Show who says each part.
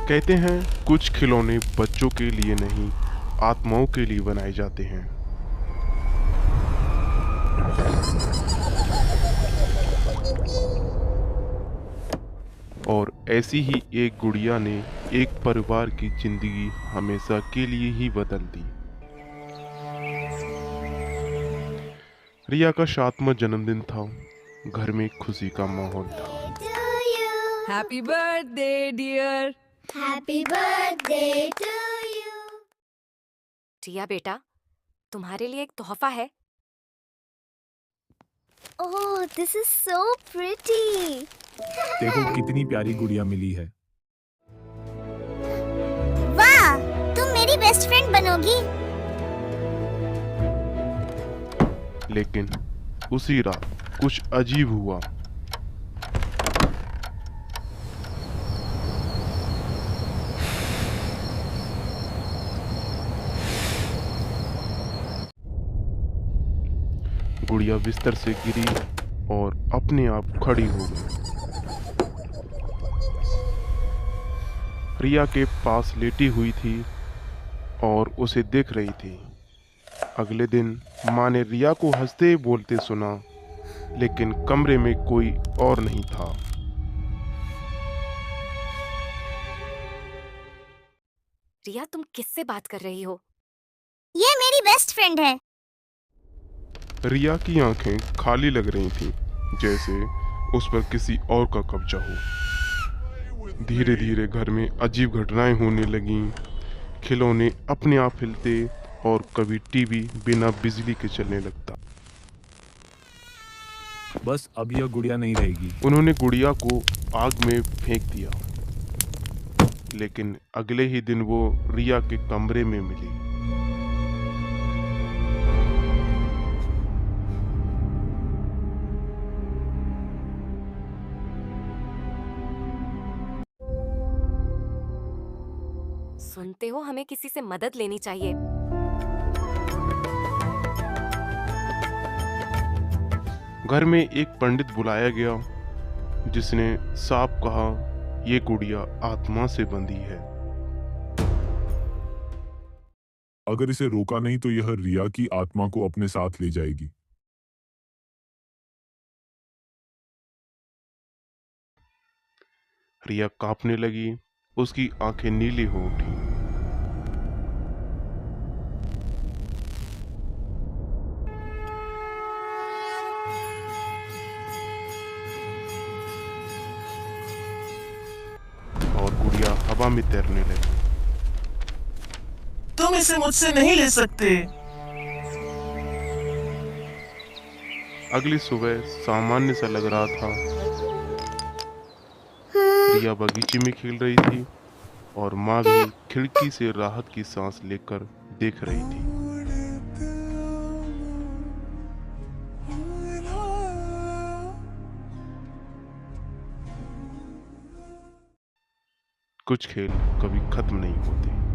Speaker 1: कहते हैं कुछ खिलौने बच्चों के लिए नहीं, आत्माओं के लिए बनाए जाते हैं। और ऐसी ही एक गुड़िया ने एक परिवार की जिंदगी हमेशा के लिए ही बदल दी। रिया का 7वां जन्मदिन था। घर में खुशी का माहौल था।
Speaker 2: Happy birthday, dear.
Speaker 3: Happy birthday to you.
Speaker 4: रिया बेटा, तुम्हारे लिए एक तोहफा है।
Speaker 3: Oh, this is so pretty.
Speaker 5: देखो कितनी प्यारी गुड़िया मिली है।
Speaker 3: वाह, तुम मेरी बेस्ट फ्रेंड बनोगी।
Speaker 1: लेकिन उसी रात कुछ अजीब हुआ। गुड़िया बिस्तर से गिरी और अपने आप खड़ी हो गई। रिया के पास लेटी हुई थी और उसे देख रही थी। अगले दिन माँ ने रिया को हंसते बोलते सुना, लेकिन कमरे में कोई और नहीं था।
Speaker 4: रिया, तुम किससे बात कर रही हो?
Speaker 3: ये मेरी बेस्ट फ्रेंड है।
Speaker 1: रिया की आंखें खाली लग रही थीं, जैसे उस पर किसी और का कब्जा हो। धीरे धीरे घर में अजीब घटनाएं होने लगीं। खिलौने अपने आप हिलते और कभी टीवी बिना बिजली के चलने लगता।
Speaker 5: बस अब यह गुड़िया नहीं रहेगी।
Speaker 1: उन्होंने गुड़िया को आग में फेंक दिया, लेकिन अगले ही दिन वो रिया के कमरे में मिली।
Speaker 4: सुनते हो, हमें किसी से मदद लेनी चाहिए।
Speaker 1: घर में एक पंडित बुलाया गया, जिसने साफ कहा, ये गुड़िया आत्मा से बंधी है।
Speaker 6: अगर इसे रोका नहीं तो यह रिया की आत्मा को अपने साथ ले जाएगी।
Speaker 1: रिया कांपने लगी, उसकी आंखें नीली हो उठी। और गुड़िया हवा में तैरने लगी।
Speaker 7: तुम इसे मुझसे नहीं ले सकते।
Speaker 1: अगली सुबह सामान्य सा लग रहा था। रिया बगीचे में खेल रही थी और माँ भी खिड़की से राहत की सांस लेकर देख रही थी। कुछ खेल कभी खत्म नहीं होते।